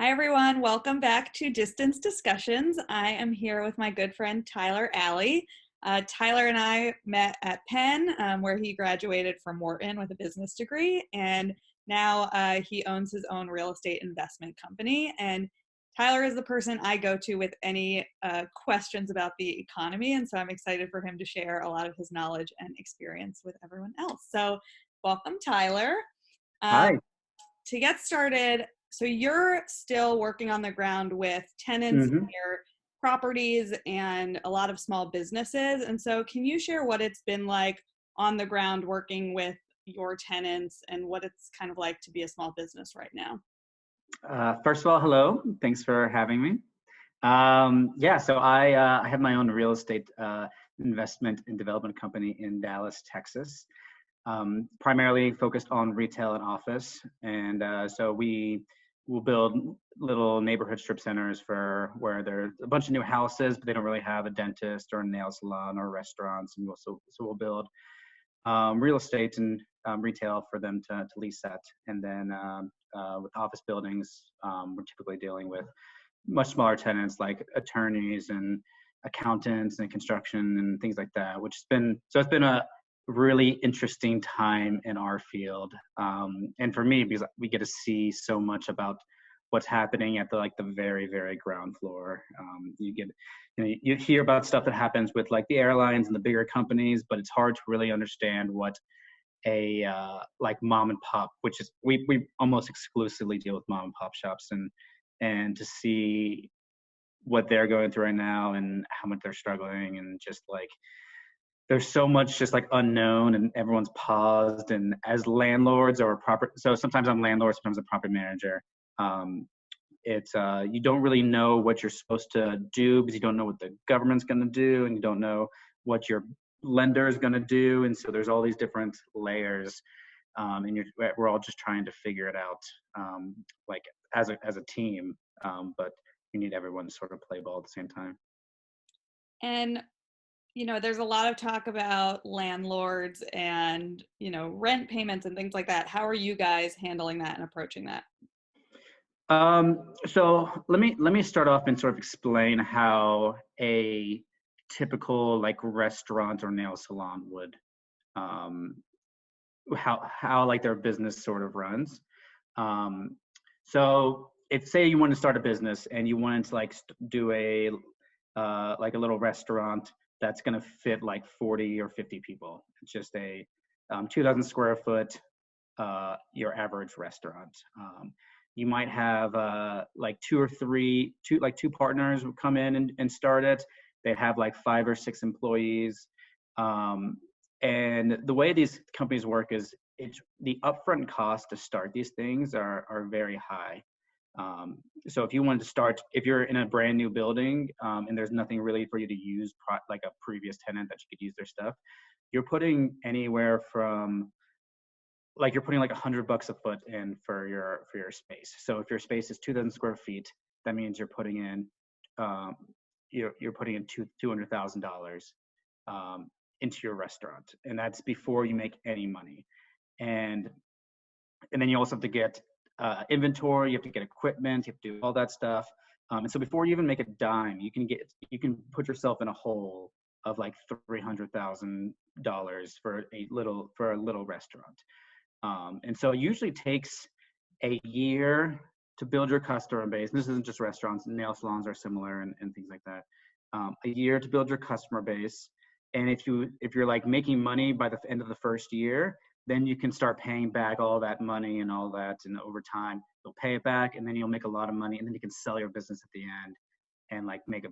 Hi, everyone. Welcome back to Distance Discussions. I am here with my good friend Tyler Alley. Tyler and I met at Penn, where he graduated from Wharton with a business degree, and now he owns his own real estate investment company. And Tyler is the person I go to with any questions about the economy, and so I'm excited for him to share a lot of his knowledge and experience with everyone else. So, welcome, Tyler. Um, Hi. to get started, so you're still working on the ground with tenants in hmm your properties and a lot of small businesses. And so can you share what it's been like on the ground working with your tenants and what it's kind of like to be a small business right now? First of all, hello. Thanks for having me. So I have my own real estate investment and development company in Dallas, Texas, primarily focused on retail and office. And so we will build little neighborhood strip centers for where there's a bunch of new houses, but they don't really have a dentist or a nail salon or restaurants. And we'll build real estate and retail for them to lease that. And then with office buildings, we're typically dealing with much smaller tenants like attorneys and accountants and construction and things like that, which has been, so it's been a really interesting time in our field. And for me, because we get to see so much about what's happening at the very, very ground floor. You hear about stuff that happens with like the airlines and the bigger companies, but it's hard to really understand what a like mom and pop, which is we almost exclusively deal with mom and pop shops, and to see what they're going through right now and how much they're struggling, and just like there's so much just like unknown, and everyone's paused. And as landlords or proper, so sometimes I'm landlord, sometimes a property manager. Um, it's you don't really know what you're supposed to do because you don't know what the government's going to do, and you don't know what your lender is going to do, and so there's all these different layers, and we're all just trying to figure it out, like as a team, but you need everyone to sort of play ball at the same time. And there's a lot of talk about landlords and, rent payments and things like that. How are you guys handling that and approaching that? So let me start off and sort of explain how a typical like restaurant or nail salon would, um, how like their business sort of runs. Um, so if say you want to start a business and you wanted to like do a like a little restaurant that's going to fit like 40 or 50 people. It's just a 2,000 square foot, your average restaurant. You might have like two partners who come in and start it. They have like 5 or 6 employees. Um, and the way these companies work is the upfront cost to start these things are very high. So if you wanted to start, if you're in a brand new building, and there's nothing really for you to use, like a previous tenant that you could use their stuff, you're putting anywhere from like you're putting like $100 a foot in for your space. So if your space is 2,000 square feet, that means you're putting in um, you're putting in $200,000 into your restaurant, and that's before you make any money. And then you also have to get inventory, you have to get equipment, you have to do all that stuff. And so before you even make a dime, you can put yourself in a hole of like $300,000 for a little restaurant. And so it usually takes a year to build your customer base. This isn't just restaurants; nail salons are similar, and things like that. A year to build your customer base, and if you're like making money by the end of the first year, then you can start paying back all that money and all that, and over time you'll pay it back, and then you'll make a lot of money, and then you can sell your business at the end and like make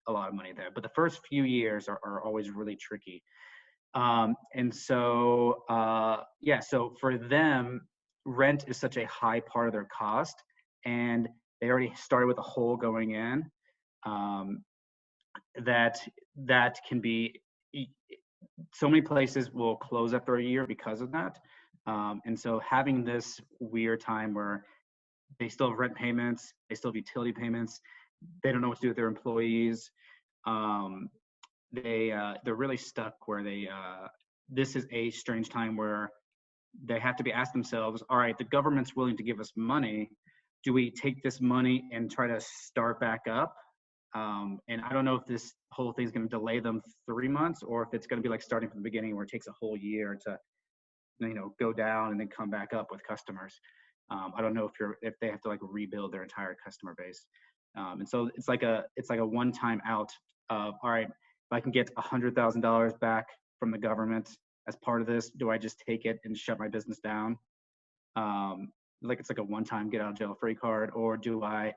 a lot of money there. But the first few years are always really tricky. And so, yeah, so for them, rent is such a high part of their cost, and they already started with a hole going in, um, that can be, so many places will close after a year because of that. And so having this weird time where they still have rent payments, they still have utility payments, they don't know what to do with their employees. Um, they're really stuck where this is a strange time where they have to be asked themselves, all right, the government's willing to give us money, do we take this money and try to start back up? And I don't know if this whole thing is going to delay them 3 months, or if it's going to be like starting from the beginning where it takes a whole year to, go down and then come back up with customers. I don't know if they have to like rebuild their entire customer base. And so it's like a one-time out of, all right, if I can get $100,000 back from the government as part of this, do I just take it and shut my business down? It's like a one-time get out of jail free card, or do I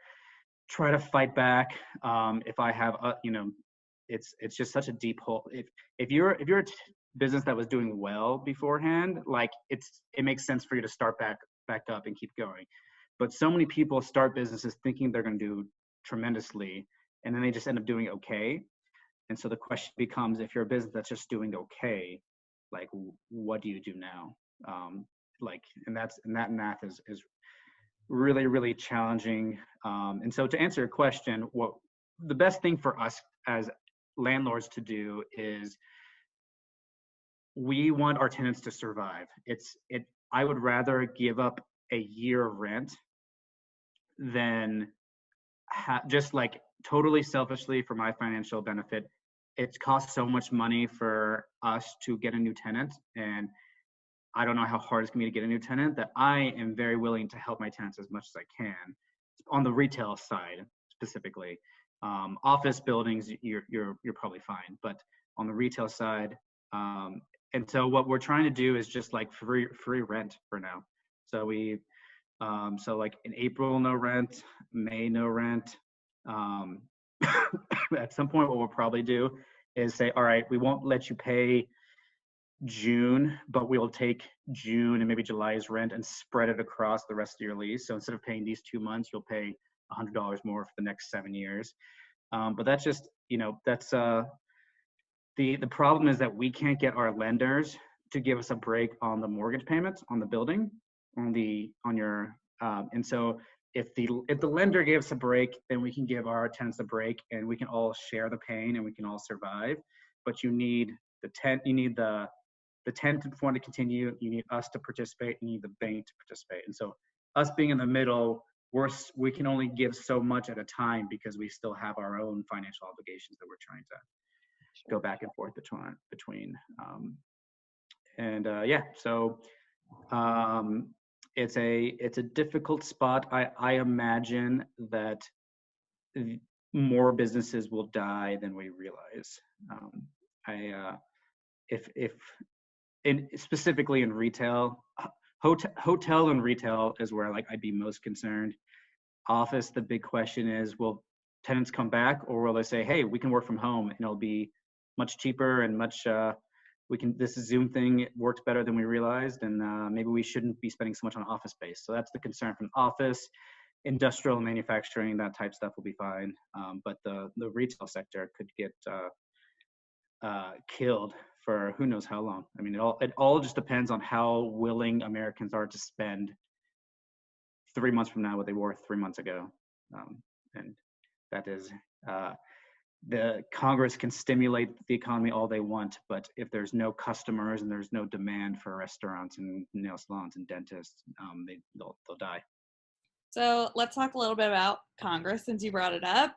try to fight back? If I have it's just such a deep hole. If you're a business that was doing well beforehand, like it makes sense for you to start back up and keep going. But so many people start businesses thinking they're going to do tremendously, and then they just end up doing okay. And so the question becomes, if you're a business that's just doing okay, like what do you do now? And that math is really, really challenging. And so to answer your question, what the best thing for us as landlords to do is, we want our tenants to survive. I would rather give up a year of rent than just like totally selfishly for my financial benefit. It costs so much money for us to get a new tenant, and I don't know how hard it's gonna be to get a new tenant, that I am very willing to help my tenants as much as I can on the retail side specifically. Office buildings, you're probably fine, but on the retail side, and so what we're trying to do is just like free rent for now. So so like in April, no rent, May, no rent. At some point, what we'll probably do is say, all right, we won't let you pay June, but we'll take June and maybe July's rent and spread it across the rest of your lease. So instead of paying these 2 months, you'll pay $100 more for the next 7 years. But that's just, that's the problem is that we can't get our lenders to give us a break on the mortgage payments on the building, and so if the lender gave us a break, then we can give our tenants a break, and we can all share the pain and we can all survive. But you need the tenant to want to continue, you need us to participate, you need the bank to participate. And so us being in the middle, we can only give so much at a time, because we still have our own financial obligations that we're trying to go back and forth between. So it's a difficult spot. I imagine that more businesses will die than we realize. Specifically in retail, hotel and retail is where like I'd be most concerned. Office, the big question is, will tenants come back, or will they say, hey, we can work from home and it'll be much cheaper and much this Zoom thing worked better than we realized, and maybe we shouldn't be spending so much on office space. So that's the concern from office. Industrial and manufacturing, that type stuff will be fine, but the retail sector could get killed for who knows how long. I mean, it all just depends on how willing Americans are to spend 3 months from now what they were 3 months ago, and that is the Congress can stimulate the economy all they want, but if there's no customers and there's no demand for restaurants and nail salons and dentists, they'll die. So let's talk a little bit about Congress, since you brought it up.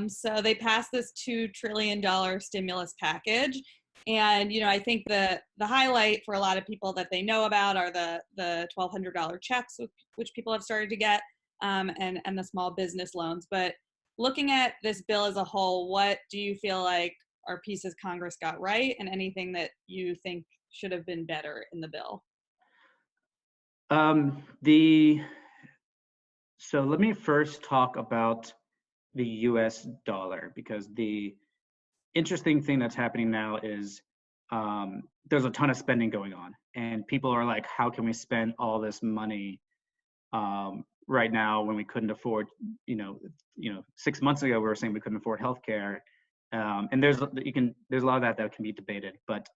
So they passed this $2 trillion stimulus package. And, I think the highlight for a lot of people that they know about are the $1,200 checks, which people have started to get, and the small business loans. But looking at this bill as a whole, what do you feel like are pieces Congress got right, and anything that you think should have been better in the bill? So let me first talk about the US dollar, because the interesting thing that's happening now is there's a ton of spending going on, and people are like, how can we spend all this money right now when we couldn't afford, 6 months ago we were saying we couldn't afford healthcare, and there's a lot of that can be debated, but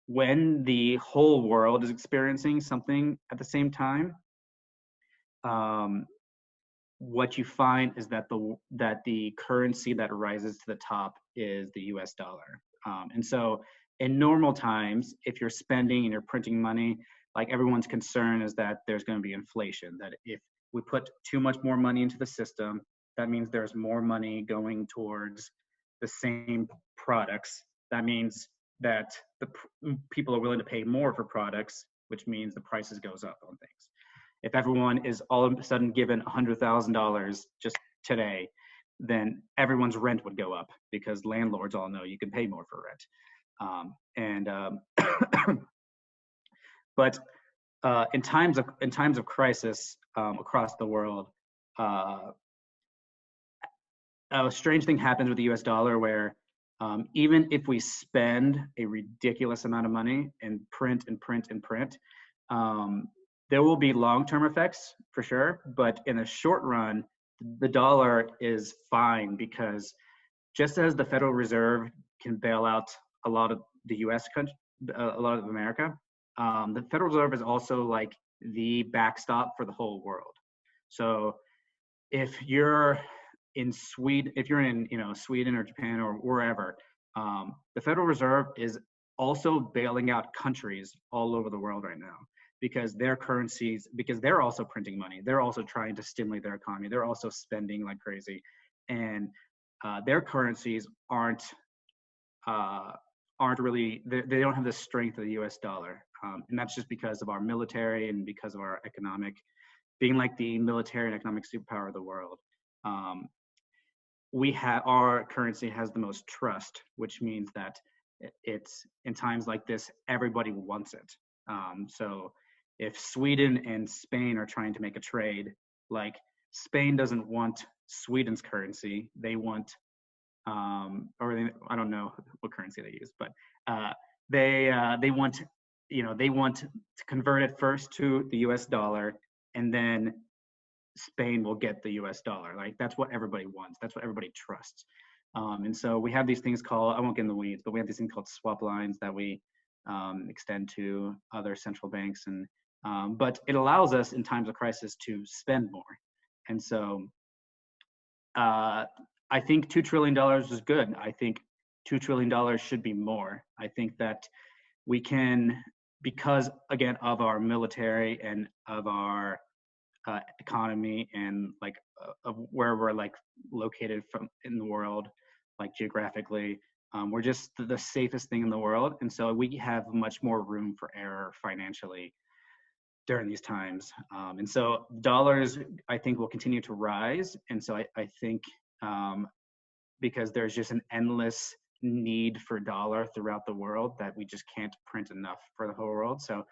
when the whole world is experiencing something at the same time, what you find is that the currency that rises to the top is the US dollar. And so in normal times, if you're spending and you're printing money, like everyone's concern is that there's going to be inflation, that if we put too much more money into the system. That means there's more money going towards the same products. That means that people are willing to pay more for products, which means the prices goes up on things. If everyone is all of a sudden given $100,000 just today, then everyone's rent would go up because landlords all know you can pay more for rent. But in times of crisis across the world, a strange thing happens with the U.S. dollar where even if we spend a ridiculous amount of money and print and print and print, there will be long-term effects for sure. But in the short run, the dollar is fine because just as the Federal Reserve can bail out a lot of the U.S. country, a lot of America, the Federal Reserve is also like the backstop for the whole world. So if you're in Sweden, Sweden or Japan or wherever, the Federal Reserve is also bailing out countries all over the world right now because their currencies, because they're also printing money. They're also trying to stimulate their economy. They're also spending like crazy, and their currencies aren't really, they don't have the strength of the U.S. dollar, and that's just because of our military and because of our economic, being like the military and economic superpower of the world. Our currency has the most trust, which means that it's in times like this, everybody wants it. So if Sweden and Spain are trying to make a trade, like Spain doesn't want Sweden's currency, they want, I don't know what currency they use, but they want, they want to convert it first to the U.S. dollar, and then Spain will get the US dollar. Like that's what everybody wants. That's what everybody trusts. And so we have these things called, I won't get in the weeds, but we have these things called swap lines that we extend to other central banks. And but it allows us in times of crisis to spend more. And so I think $2 trillion is good. I think $2 trillion should be more. I think that we can, because again, of our military and of our economy and like of where we're like located from in the world, like geographically, we're just the safest thing in the world, and so we have much more room for error financially during these times. And so dollars, I think, will continue to rise, and so I think because there's just an endless need for dollar throughout the world that we just can't print enough for the whole world. So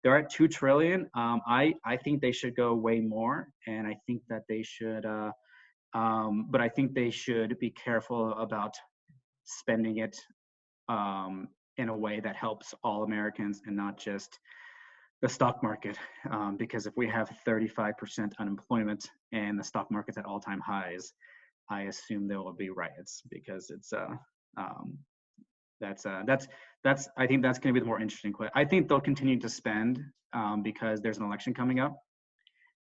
they're at 2 trillion. I think they should go way more, and I think that they should, but I think they should be careful about spending it in a way that helps all Americans and not just the stock market. Because if we have 35% unemployment and the stock market's at all-time highs, I assume there will be riots because it's I think that's going to be the more interesting question. I think they'll continue to spend because there's an election coming up,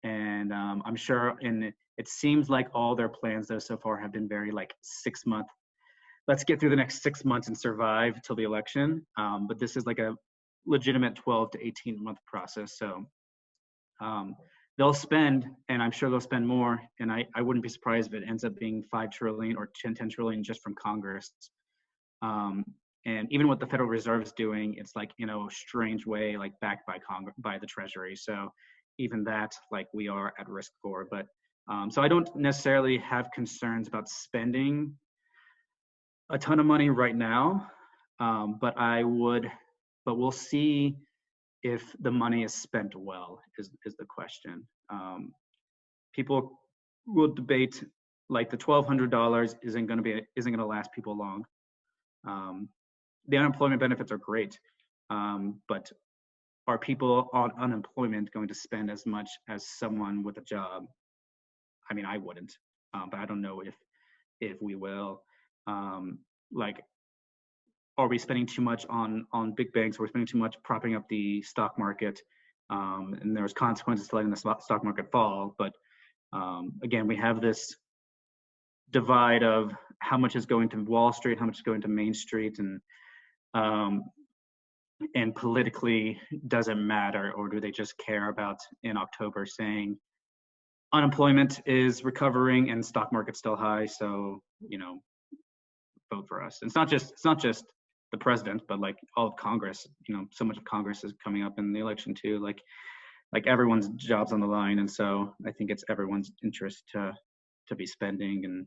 and I'm sure. And it seems like all their plans though so far have been very like 6 month. Let's get through the next 6 months and survive till the election. But this is like a legitimate 12 to 18 month process. So they'll spend, and I'm sure they'll spend more. And I wouldn't be surprised if it ends up being 5 trillion or 10 trillion just from Congress. And even what the Federal Reserve is doing, it's like in a strange way, like backed by Congress, by the Treasury. So even that, like we are at risk for. But so I don't necessarily have concerns about spending a ton of money right now, but we'll see if the money is spent well. Is the question. People will debate like the $1,200 isn't going to last people long. The unemployment benefits are great, but are people on unemployment going to spend as much as someone with a job? I mean, I wouldn't, but I don't know if we will. Like, are we spending too much on big banks? Are we spending too much propping up the stock market? And there's consequences to letting the stock market fall. But again, we have this divide of how much is going to Wall Street, how much is going to Main Street, and politically doesn't matter, or do they just care about in October saying unemployment is recovering and stock market's still high. So, vote for us. It's not just the president, but like all of Congress. So much of Congress is coming up in the election too. Like everyone's job's on the line, and so I think it's everyone's interest to be spending,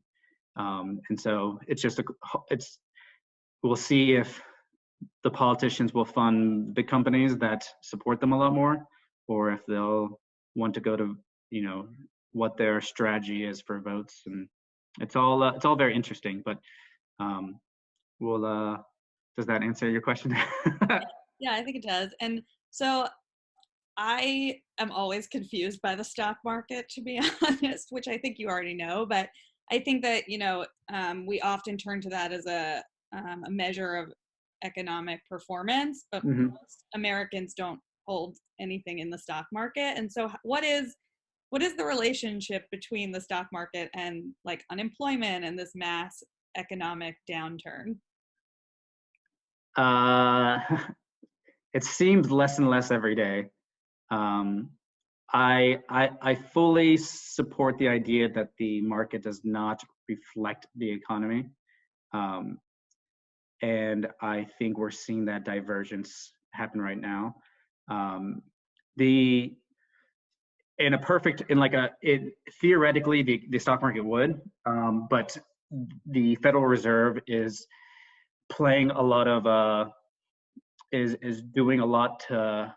and so we'll see if the politicians will fund big companies that support them a lot more, or if they'll want to go to what their strategy is for votes, and it's all very interesting. But we'll does that answer your question? Yeah, I think it does. And so I am always confused by the stock market, to be honest, which I think you already know. But I think that, we often turn to that as a measure of economic performance, but Mhm. most Americans don't hold anything in the stock market. And so what is the relationship between the stock market and like unemployment and this mass economic downturn? Uh, it seems less and less every day. Um, I fully support the idea that the market does not reflect the economy, um, and I think we're seeing that divergence happen right now. Um, the theoretically the stock market would, but the Federal Reserve is playing a lot of is doing a lot to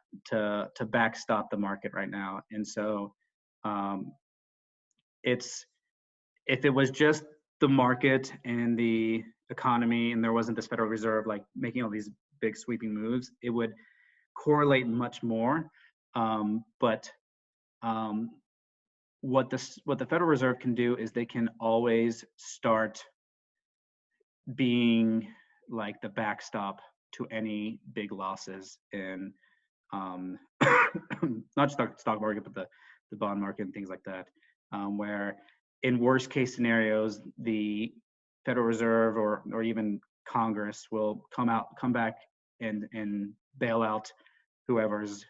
backstop the market right now, and so um, it's if it was just the market and the economy and there wasn't this Federal Reserve like making all these big sweeping moves, it would correlate much more. But what the Federal Reserve can do is they can always start being like the backstop to any big losses in um, not just the stock market, but the bond market and things like that, where in worst case scenarios, the Federal Reserve or even Congress will come back and bail out whoever's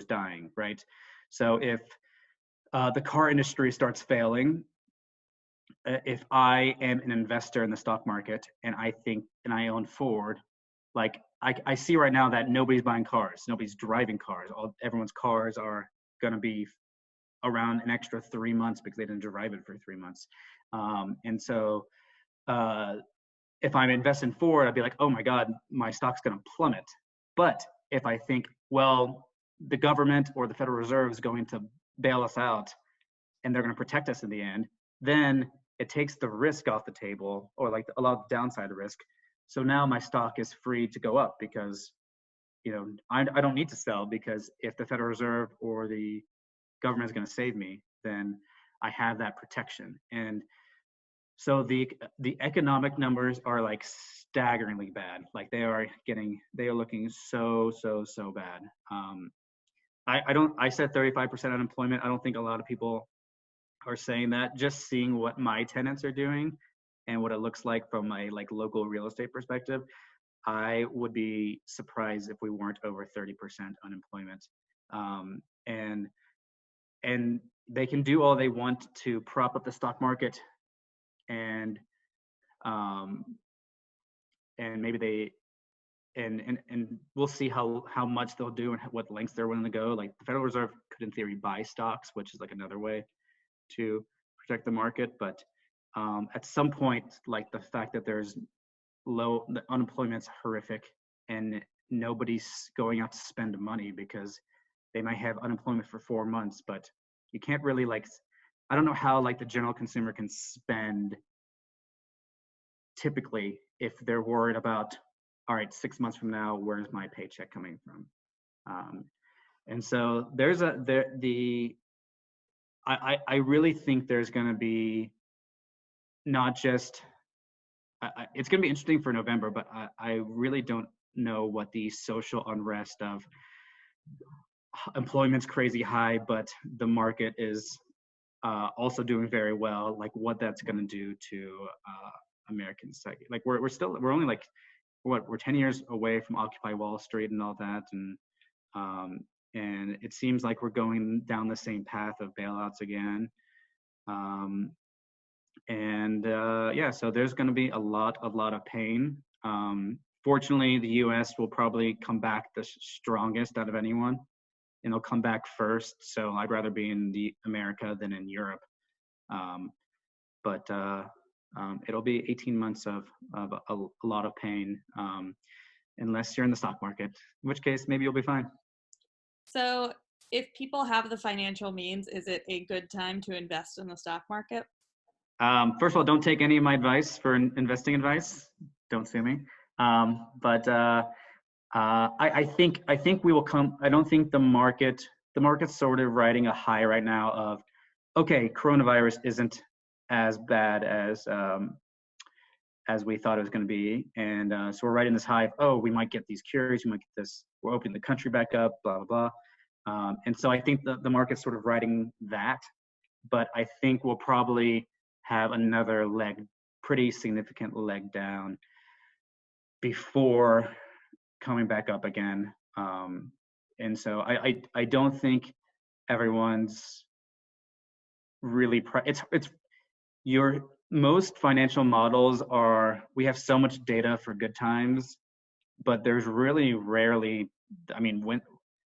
dying, right? So if the car industry starts failing, if I am an investor in the stock market and I own Ford, like I see right now that nobody's buying cars, nobody's driving cars. Everyone's cars are going to be around an extra 3 months because they didn't drive it for 3 months. And so if I'm investing in Ford, I'd be like, oh my God, my stock's going to plummet. But if I think, well, the government or the Federal Reserve is going to bail us out and they're going to protect us in the end, then it takes the risk off the table, or like a lot of downside risk. So now my stock is free to go up because I don't need to sell, because if the Federal Reserve or the government is going to save me, then I have that protection. And so the economic numbers are like staggeringly bad. Like they are looking so bad. I said 35% unemployment. I don't think a lot of people are saying that. Just seeing what my tenants are doing and what it looks like from a like local real estate perspective, I would be surprised if we weren't over 30% unemployment. And they can do all they want to prop up the stock market, and um, maybe they and we'll see how much they'll do and what lengths they're willing to go. Like the Federal Reserve could in theory buy stocks, which is like another way to protect the market. But at some point, like the fact that the unemployment's horrific and nobody's going out to spend money because they might have unemployment for 4 months, but you can't really I don't know how like the general consumer can spend typically if they're worried about, all right, 6 months from now, where's my paycheck coming from? And so I really think there's going to be not just, it's going to be interesting for November, but I really don't know what the social unrest of employment's crazy high, but the market is also doing very well, like what that's going to do to American psyche. Like we're only like, we're 10 years away from Occupy Wall Street and all that. And it seems like we're going down the same path of bailouts again. Um, and yeah, so there's going to be a lot of pain. Fortunately, the U.S. will probably come back the strongest out of anyone, and they'll come back first. So I'd rather be in the America than in Europe. Um, but it'll be 18 months of a lot of pain, unless you're in the stock market, in which case maybe you'll be fine. So, if people have the financial means, is it a good time to invest in the stock market? First of all, don't take any of my advice for investing advice. Don't sue me. But I think we will come. I don't think the market's sort of riding a high right now of, okay, coronavirus isn't as bad as we thought it was going to be, and so we're riding this high of, oh, we might get these cures, we might get this, we're opening the country back up, blah blah blah. And so I think the market's sort of riding that, but I think we'll probably have another pretty significant leg down before coming back up again. And so I don't think everyone's really it's your most financial models are, we have so much data for good times, but there's really rarely, I mean, when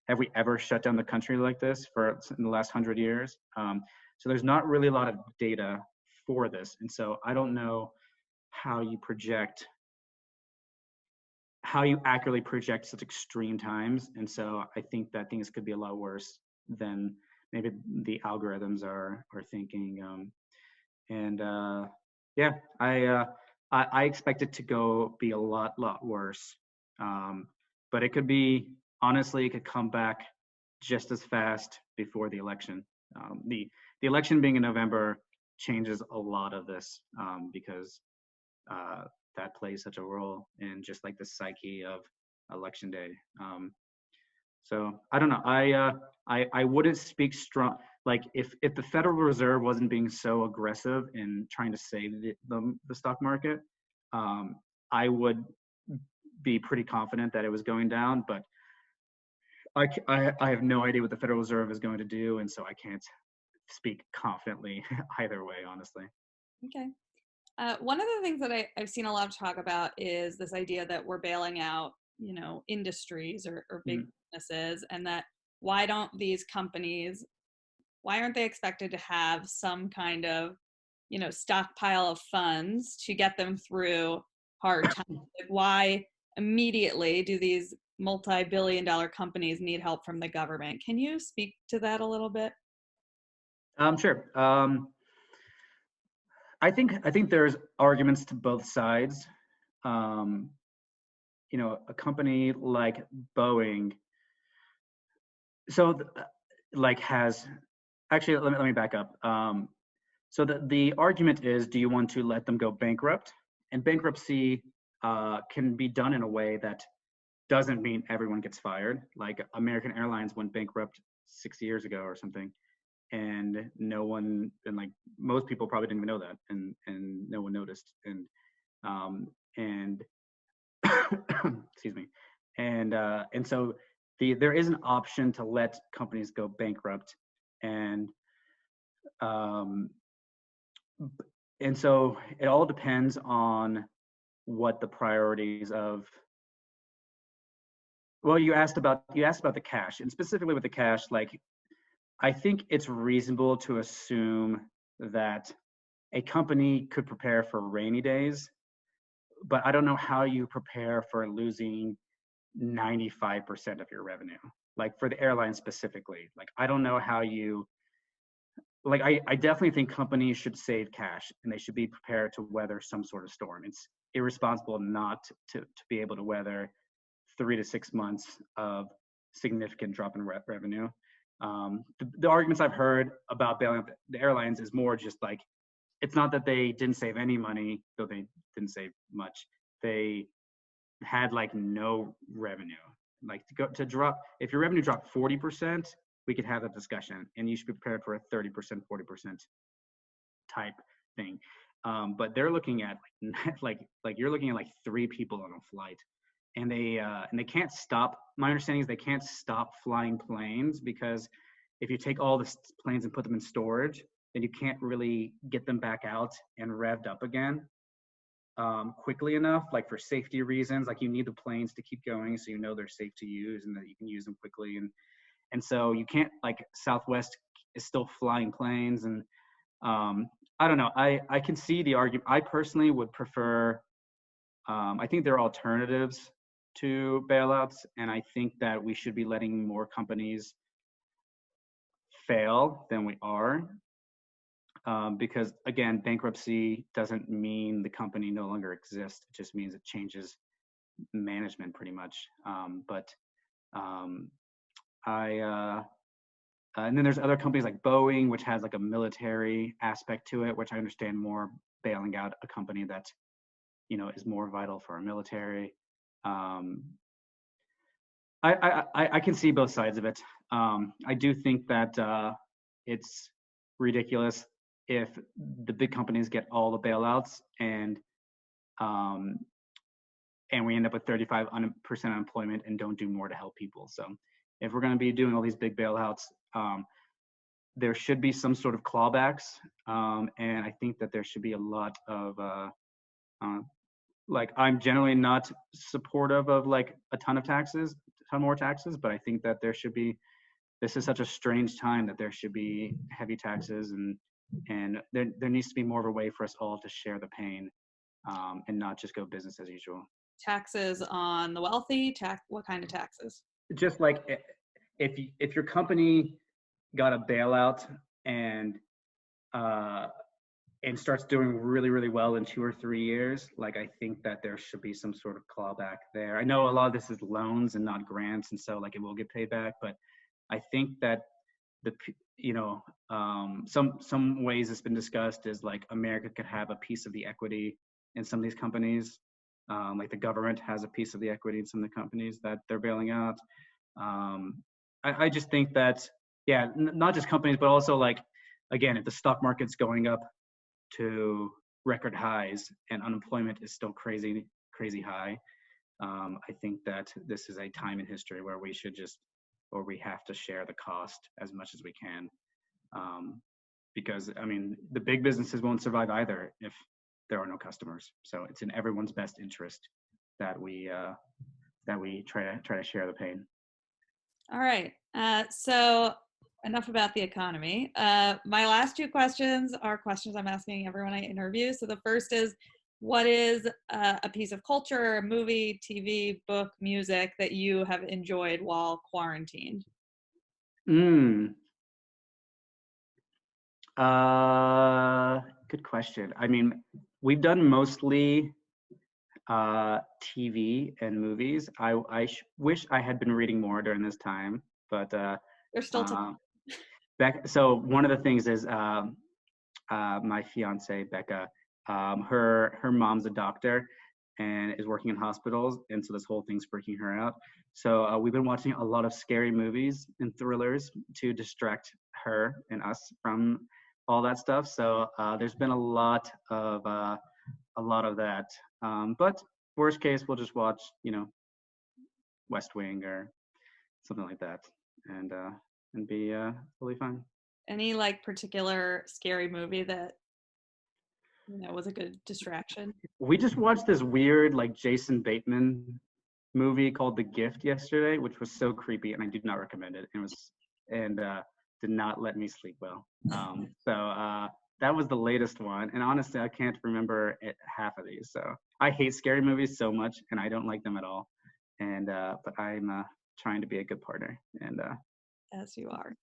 have we ever shut down the country like this for in the last 100 years? So there's not really a lot of data for this, and so I don't know how you accurately project such extreme times. And so I think that things could be a lot worse than maybe the algorithms are thinking. And yeah, I expect it to be a lot worse. But it could be, honestly, it could come back just as fast before the election. The election being in November changes a lot of this, because that plays such a role in just like the psyche of election day. So I don't know. I wouldn't speak strong. Like if the Federal Reserve wasn't being so aggressive in trying to save the stock market, I would be pretty confident that it was going down. But I have no idea what the Federal Reserve is going to do, and so I can't speak confidently either way, honestly. Okay. One of the things that I've seen a lot of talk about is this idea that we're bailing out, industries or big Mm. businesses, and that why don't these companies, why aren't they expected to have some kind of, stockpile of funds to get them through hard times? Like, why immediately do these multi-billion-dollar companies need help from the government? Can you speak to that a little bit? Sure. I think there's arguments to both sides. Um, a company like Boeing, so like has actually, let me back up. So the argument is, do you want to let them go bankrupt? And bankruptcy can be done in a way that doesn't mean everyone gets fired. Like American Airlines went bankrupt 6 years ago or something, and no one, and like most people probably didn't even know that, and no one noticed. And excuse me, and so there is an option to let companies go bankrupt, and um, and so it all depends on what the priorities of. Well, you asked about the cash, and specifically with the cash, like I think it's reasonable to assume that a company could prepare for rainy days, but I don't know how you prepare for losing 95% of your revenue. Like for the airline specifically, like I don't know how you, like I definitely think companies should save cash and they should be prepared to weather some sort of storm. It's irresponsible not to be able to weather 3 to 6 months of significant drop in revenue. The arguments I've heard about bailing out the airlines is more just like, it's not that they didn't save any money, though they didn't save much. They had like no revenue. Like to drop, if your revenue dropped 40%, we could have that discussion, and you should be prepared for a 30%, 40% type thing. But they're looking at like you're looking at like 3 people on a flight, and they can't stop. My understanding is they can't stop flying planes, because if you take all the planes and put them in storage, then you can't really get them back out and revved up again quickly enough, like for safety reasons. Like you need the planes to keep going so you know they're safe to use and that you can use them quickly. And so you can't, like Southwest is still flying planes. And I don't know, I can see the argument. I personally would prefer, I think there are alternatives to bailouts, and I think that we should be letting more companies fail than we are. Because again, bankruptcy doesn't mean the company no longer exists. It just means it changes management pretty much. But and then there's other companies like Boeing, which has like a military aspect to it, which I understand more, bailing out a company that, is more vital for our military. I can see both sides of it. I do think that it's ridiculous if the big companies get all the bailouts and we end up with 35% unemployment and don't do more to help people. So if we're going to be doing all these big bailouts, there should be some sort of clawbacks, and I think that there should be a lot of like, I'm generally not supportive of like a ton more taxes, but I think that there should be, this is such a strange time that there should be heavy taxes, and there needs to be more of a way for us all to share the pain, and not just go business as usual. Taxes on the wealthy? What kind of taxes? Just like if your company got a bailout and starts doing really, really well in 2 or 3 years, like I think that there should be some sort of clawback there. I know a lot of this is loans and not grants, and so like it will get paid back, but I think that some ways it's been discussed is like America could have a piece of the equity in some of these companies. Like the government has a piece of the equity in some of the companies that they're bailing out. I just think that, yeah, not just companies, but also like, again, if the stock market's going up to record highs and unemployment is still crazy high, I think that this is a time in history where we have to share the cost as much as we can. Because I mean, the big businesses won't survive either if there are no customers. So it's in everyone's best interest that we try to share the pain. All right. So enough about the economy. My last 2 questions are questions I'm asking everyone I interview. So the first is, what is a piece of culture, a movie, TV, book, music that you have enjoyed while quarantined? Good question. I mean, we've done mostly TV and movies. I wish I had been reading more during this time, but There's still time. So one of the things is my fiance Becca, her mom's a doctor and is working in hospitals, and so this whole thing's freaking her out. So we've been watching a lot of scary movies and thrillers to distract her and us from all that stuff. So there's been a lot of that. But worst case, we'll just watch, West Wing or something like that, and be totally fine. Any like particular scary movie that was a good distraction? We just watched this weird like Jason Bateman movie called The Gift yesterday, which was so creepy, and I did not recommend it. And did not let me sleep well. So that was the latest one, and honestly, I can't remember half of these. So I hate scary movies so much, and I don't like them at all. And but I'm trying to be a good partner and as you are,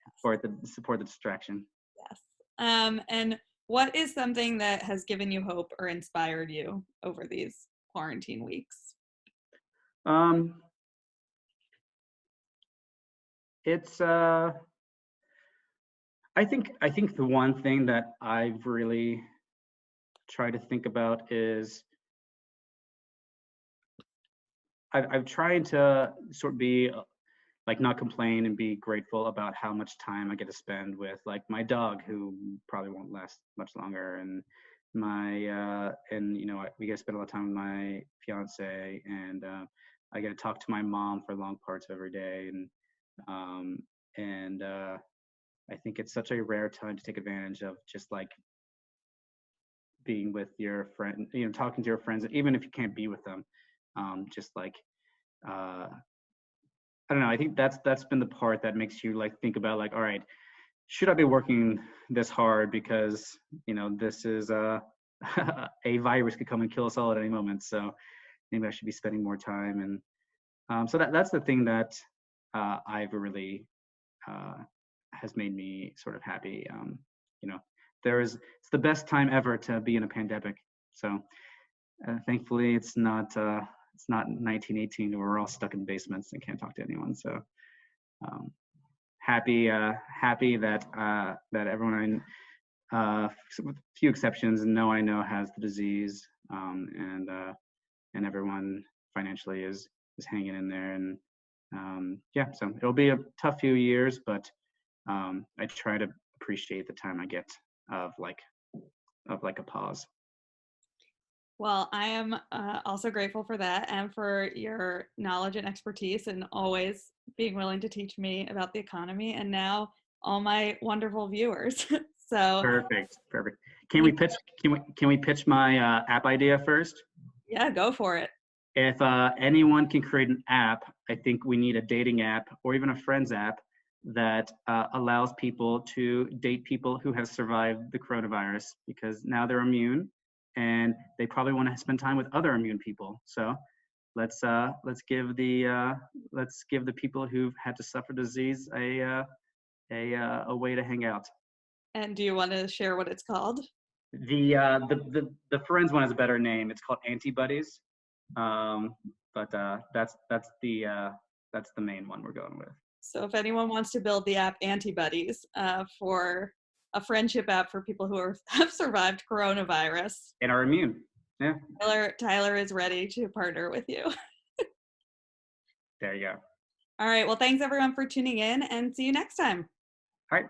support the distraction. Yes. And what is something that has given you hope or inspired you over these quarantine weeks? It's I think the one thing that I've really tried to think about is I've tried to sort of be like not complain and be grateful about how much time I get to spend with like my dog, who probably won't last much longer, and my we get to spend a lot of time with my fiance, and I get to talk to my mom for long parts of every day, and I think it's such a rare time to take advantage of just like being with your friend, talking to your friends, even if you can't be with them. Just like uh, I don't know. I think that's been the part that makes you like think about like, all right, should I be working this hard because this is a virus could come and kill us all at any moment. So maybe I should be spending more time. And so that's the thing that I've really has made me sort of happy. You know, it's the best time ever to be in a pandemic. So thankfully, it's not 1918 where we're all stuck in basements and can't talk to anyone. So um, happy that that everyone, with a few exceptions, I know has the disease, and everyone financially is hanging in there. And yeah, so it'll be a tough few years, but I try to appreciate the time I get of like a pause. Well, I am also grateful for that and for your knowledge and expertise and always being willing to teach me about the economy and now all my wonderful viewers. So Perfect. Can we pitch my app idea first? yeah, go for it. If anyone can create an app, I think we need a dating app or even a friends app that allows people to date people who have survived the coronavirus, because now they're immune and they probably want to spend time with other immune people. So let's give the people who've had to suffer disease a way to hang out. And do you want to share what it's called? The friends one has a better name. It's called Antibodies. But that's the main one we're going with. So if anyone wants to build the app Antibodies for a friendship app for people who have survived coronavirus and are immune, yeah, Tyler is ready to partner with you. There you go. All right, well, thanks everyone for tuning in and see you next time. All right.